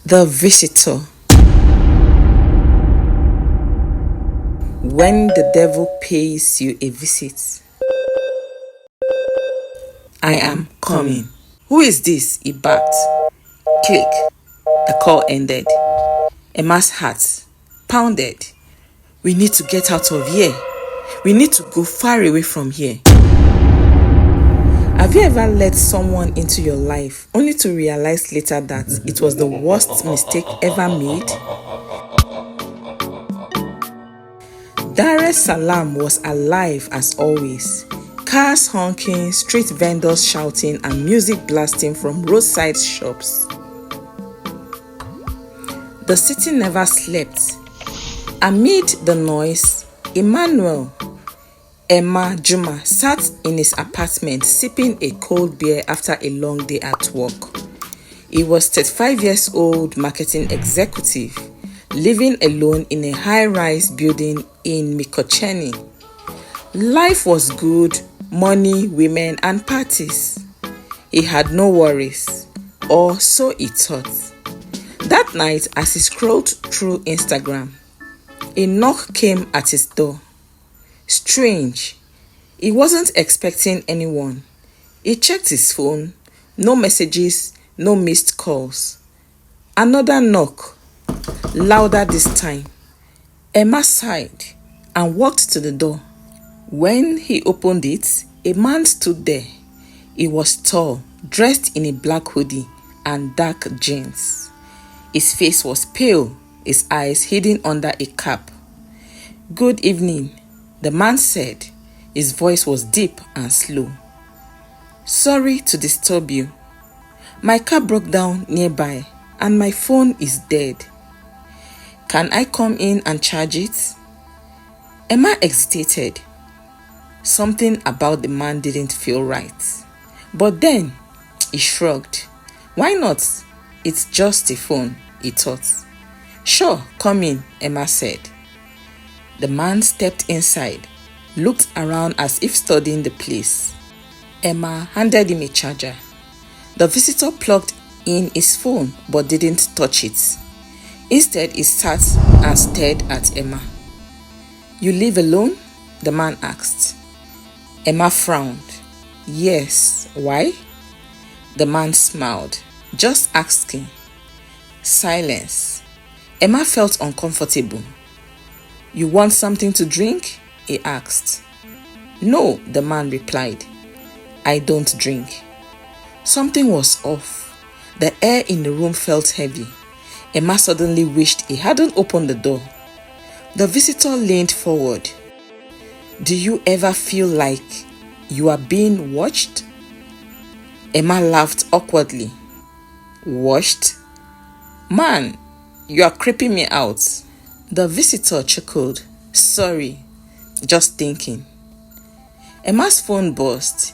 The Visitor. When the devil pays you a visit. I am coming. Who is this? He barked. Click. The call ended. Emma's heart pounded. We need to get out of here. We need to go far away from here. Have you ever let someone into your life only to realize later that it was the worst mistake ever made? Salaam was alive as always. Cars honking, street vendors shouting, and music blasting from roadside shops. The city never slept. Amid the noise, Emma Juma sat in his apartment sipping a cold beer after a long day at work. He was 35 years old marketing executive, living alone in a high-rise building in Mikocheni. Life was good, money, women, and parties. He had no worries, or so he thought. That night, as he scrolled through Instagram, a knock came at his door. Strange. He wasn't expecting anyone. He checked his phone. No messages, no missed calls. Another knock. Louder this time. Emma sighed and walked to the door. When he opened it, a man stood there. He was tall, dressed in a black hoodie and dark jeans. His face was pale, his eyes hidden under a cap. "Good evening," the man said. His voice was deep and slow. "Sorry to disturb you. My car broke down nearby and my phone is dead. Can I come in and charge it?" Emma hesitated. Something about the man didn't feel right. But then, he shrugged. "Why not? It's just a phone," he thought. "Sure, come in," Emma said. The man stepped inside, looked around as if studying the place. Emma handed him a charger. The visitor plugged in his phone but didn't touch it. Instead, he sat and stared at Emma. "You live alone?" the man asked. Emma frowned. "Yes, why?" The man smiled. "Just asking." Silence. Emma felt uncomfortable. "You want something to drink?" he asked. "No," the man replied. "I don't drink." Something was off. The air in the room felt heavy. Emma suddenly wished he hadn't opened the door. The visitor leaned forward. "Do you ever feel like you are being watched?" Emma laughed awkwardly. "Watched? Man, you are creeping me out." The visitor chuckled. "Sorry, just thinking." Emma's phone buzzed.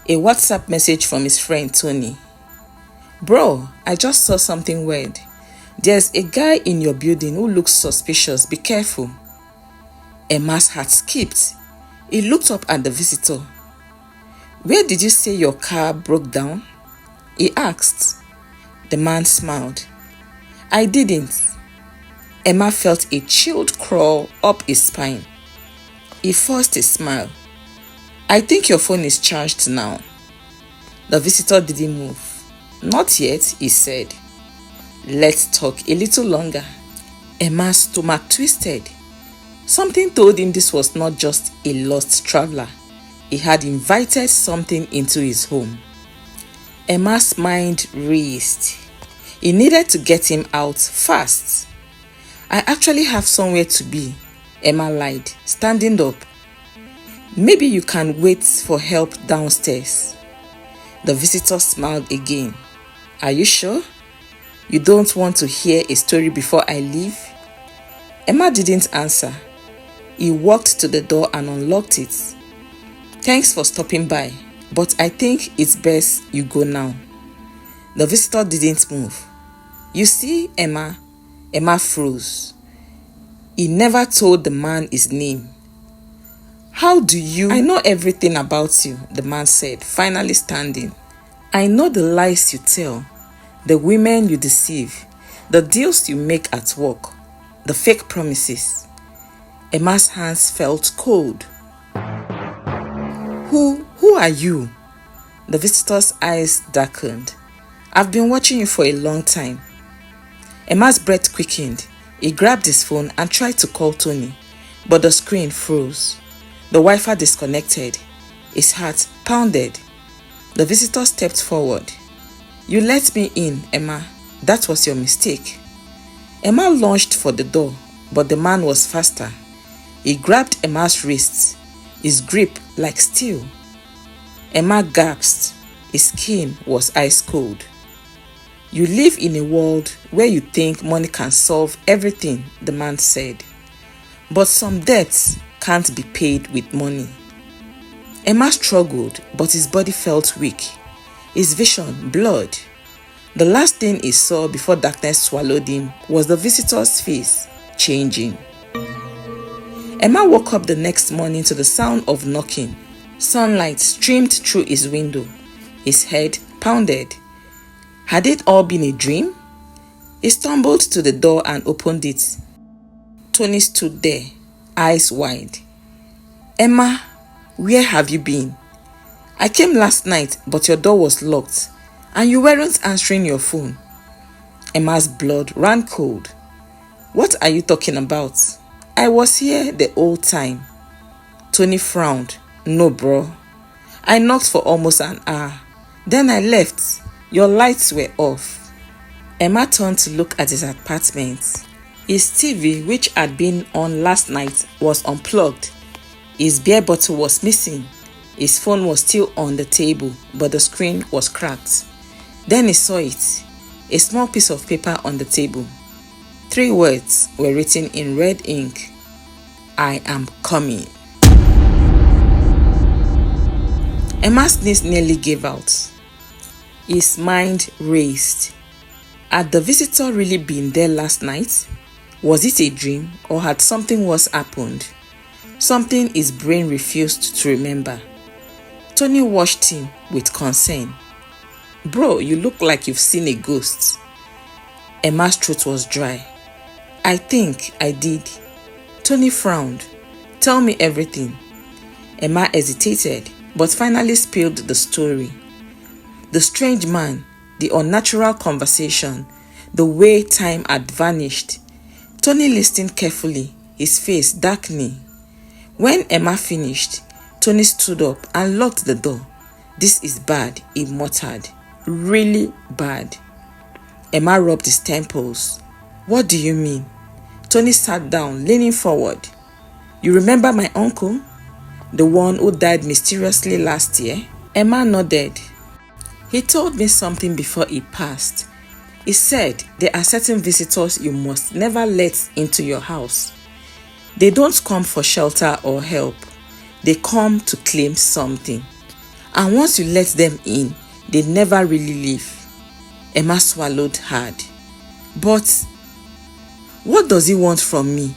A WhatsApp message from his friend Tony. "Bro, I just saw something weird. There's a guy in your building who looks suspicious. Be careful." Emma's heart skipped. He looked up at the visitor. "Where did you say your car broke down?" he asked. The man smiled. "I didn't." Emma felt a chill crawl up his spine. He forced a smile. "I think your phone is charged now." The visitor didn't move. "Not yet," he said. "Let's talk a little longer." Emma's stomach twisted. Something told him this was not just a lost traveler. He had invited something into his home. Emma's mind raced. He needed to get him out fast. "I actually have somewhere to be," Emma lied, standing up. "Maybe you can wait for help downstairs." The visitor smiled again. "Are you sure? You don't want to hear a story before I leave?" Emma didn't answer. He walked to the door and unlocked it. "Thanks for stopping by, but I think it's best you go now." The visitor didn't move. "You see, Emma," Emma froze. He never told the man his name. "How do you—" "I know everything about you," the man said, finally standing. "I know the lies you tell, the women you deceive, The deals you make at work, the fake promises. Emma's hands felt cold. Who are you? The visitor's eyes darkened. I've been watching you for a long time. Emma's breath quickened. He grabbed his phone and tried to call Tony, but the screen froze. The Wi-Fi disconnected. His heart pounded. The visitor stepped forward. You let me in, Emma. That was your mistake. Emma lunged for the door, but the man was faster. He grabbed Emma's wrists, his grip like steel. Emma gasped. His skin was ice cold. You live in a world where you think money can solve everything, the man said. But some debts can't be paid with money. Emma struggled, but his body felt weak. His vision blurred. The last thing he saw before darkness swallowed him was the visitor's face changing. Emma woke up the next morning to the sound of knocking. Sunlight streamed through his window. His head pounded. Had it all been a dream? He stumbled to the door and opened it. Tony stood there, eyes wide. Emma, where have you been? I came last night, but your door was locked, and you weren't answering your phone. Emma's blood ran cold. What are you talking about? I was here the whole time. Tony frowned. No, bro. I knocked for almost an hour. Then I left. Your lights were off. Emma turned to look at his apartment. His TV, which had been on last night, was unplugged. His beer bottle was missing. His phone was still on the table, but the screen was cracked. Then he saw it. A small piece of paper on the table. 3 words were written in red ink. I am coming. Emma's knees nearly gave out. His mind raced. Had the visitor really been there last night? Was it a dream, or had something worse happened? Something his brain refused to remember. Tony watched him with concern. Bro, you look like you've seen a ghost. Emma's throat was dry. I think I did. Tony frowned. Tell me everything. Emma hesitated, but finally spilled the story. The strange man, the unnatural conversation, the way time had vanished. Tony listened carefully, his face darkening. When Emma finished, Tony stood up and locked the door. This is bad, he muttered. Really bad. Emma rubbed his temples. What do you mean? Tony sat down, leaning forward. You remember my uncle? The one who died mysteriously last year? Emma nodded. He told me something before he passed. He said there are certain visitors you must never let into your house. They don't come for shelter or help. They come to claim something. And once you let them in, they never really leave. Emma swallowed hard. But what does he want from me?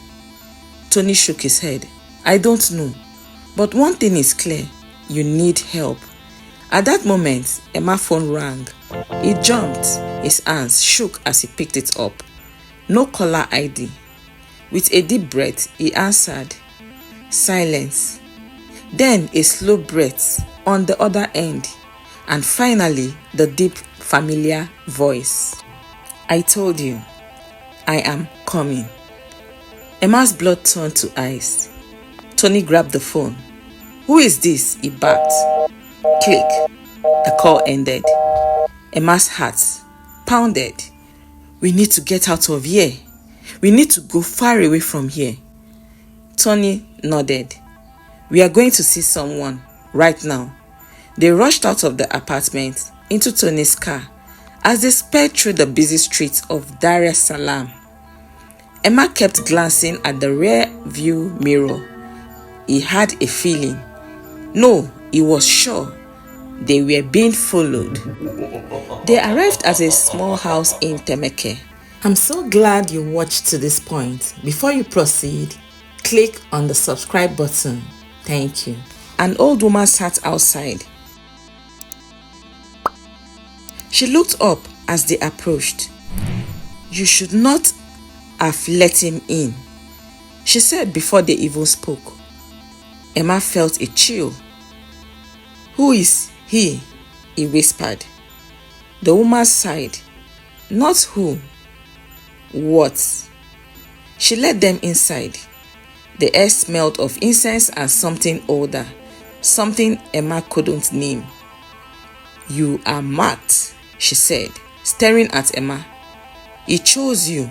Tony shook his head. I don't know. But one thing is clear. You need help. At that moment, Emma's phone rang. He jumped. His hands shook as he picked it up. No caller ID. With a deep breath, he answered. Silence. Then a slow breath on the other end. And finally, the deep, familiar voice. I told you, I am coming. Emma's blood turned to ice. Tony grabbed the phone. Who is this? He barked. Click. The call ended. Emma's heart pounded. We need to get out of here. We need to go far away from here. Tony nodded. We are going to see someone right now. They rushed out of the apartment into Tony's car as they sped through the busy streets of Dar es Salaam. Emma kept glancing at the rear view mirror. He had a feeling. No, he was sure. They were being followed. They arrived at a small house in Temeke. I'm so glad you watched to this point. Before you proceed, click on the subscribe button. Thank you. An old woman sat outside. She looked up as they approached. You should not have let him in, she said before they even spoke. Emma felt a chill. Who is he? He whispered. The woman sighed. Not who. What? She led them inside. The air smelled of incense and something older, something Emma couldn't name. You are marked, she said, staring at Emma. He chose you,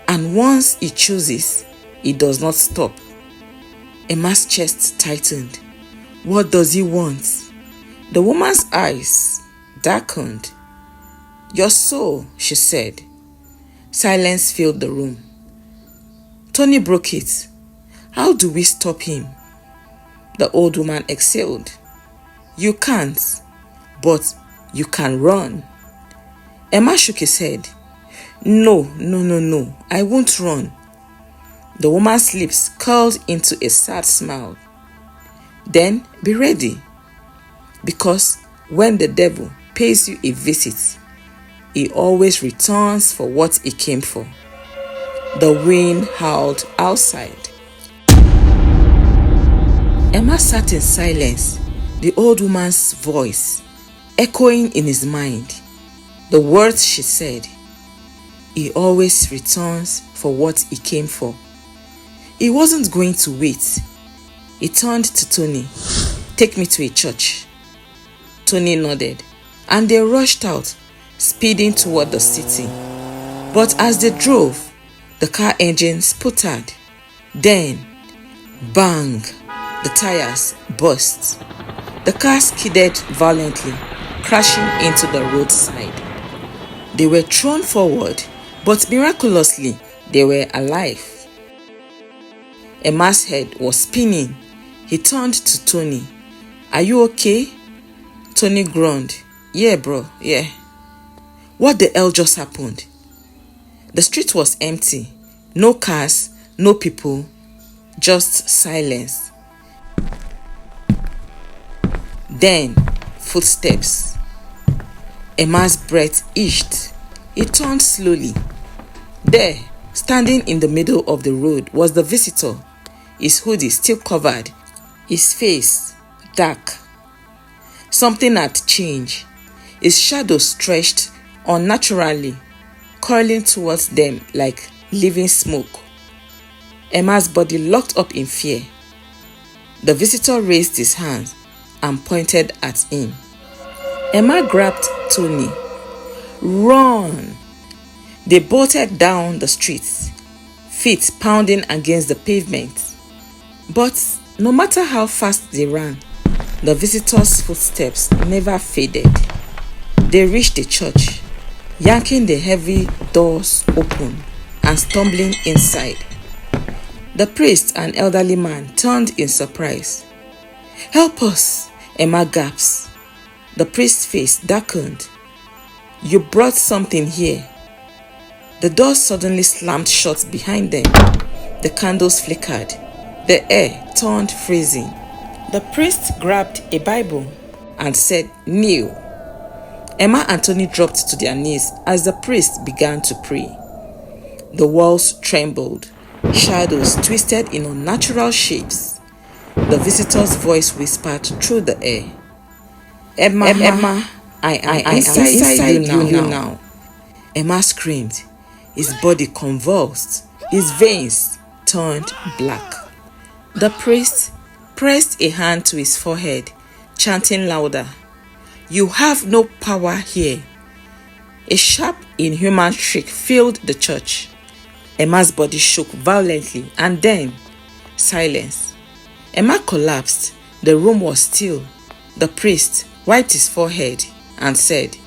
and once he chooses, he does not stop. Emma's chest tightened. What does he want? The woman's eyes darkened. Your soul, she said. Silence filled the room. Tony broke it. How do we stop him? The old woman exhaled. You can't, but you can run. Emma shook his head. No, I won't run. The woman's lips curled into a sad smile. Then be ready, because when the devil pays you a visit, he always returns for what he came for. The wind howled outside. Emma sat in silence, the old woman's voice echoing in his mind. The words she said, he always returns for what he came for. He wasn't going to wait. He turned to Tony. Take me to a church. Tony nodded, and they rushed out, speeding toward the city. But as they drove, the car engine sputtered. Then, bang! The tires burst. The car skidded violently, crashing into the roadside. They were thrown forward, but miraculously, they were alive. Emma's head was spinning. He turned to Tony. Are you okay? Tony groaned. Yeah, bro, yeah. What the hell just happened? The street was empty. No cars, no people, just silence. Then, footsteps. Emma's breath itched. He turned slowly. There, standing in the middle of the road, was the visitor, his hoodie still covered, his face dark. Something had changed. His shadow stretched unnaturally, curling towards them like living smoke. Emma's body locked up in fear. The visitor raised his hands and pointed at him. Emma grabbed Tony. Run! They bolted down the street, feet pounding against the pavement. But no matter how fast they ran, the visitor's footsteps never faded. They reached the church, yanking the heavy doors open and stumbling inside. The priest, an elderly man, turned in surprise. Help us, Emma gasped. The priest's face darkened. You brought something here. The door suddenly slammed shut behind them. The candles flickered. The air turned freezing. The priest grabbed a Bible and said, kneel. Emma and Tony dropped to their knees as the priest began to pray. The walls trembled. Shadows twisted in unnatural shapes. The visitor's voice whispered through the air. Emma, I am inside you now. Emma screamed. His body convulsed. His veins turned black. The priest pressed a hand to his forehead, chanting louder. You have no power here. A sharp, inhuman shriek filled the church. Emma's body shook violently, and then silence. Emma collapsed. The room was still. The priest wiped his forehead and said,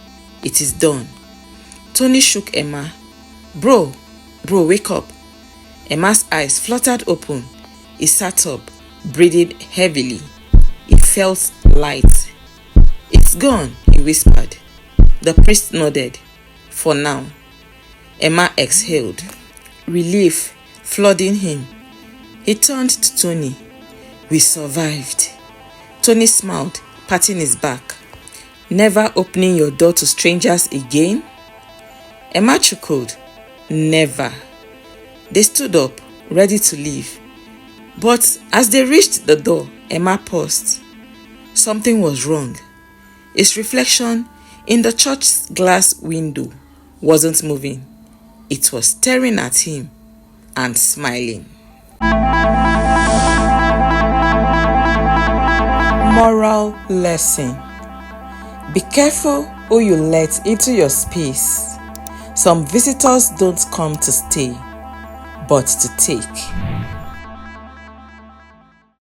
It is done. Tony shook Emma. Bro, wake up. Emma's eyes fluttered open. He sat up, breathing heavily. He felt light. It's gone, he whispered. The priest nodded. For now. Emma exhaled, relief flooding him. He turned to Tony. We survived. Tony smiled, patting his back. Never opening your door to strangers again? Emma chuckled. Never. They stood up, ready to leave. But as they reached the door, Emma paused. Something was wrong. Its reflection in the church's glass window wasn't moving. It was staring at him and smiling. Moral lesson. Be careful who you let into your space. Some visitors don't come to stay, but to take.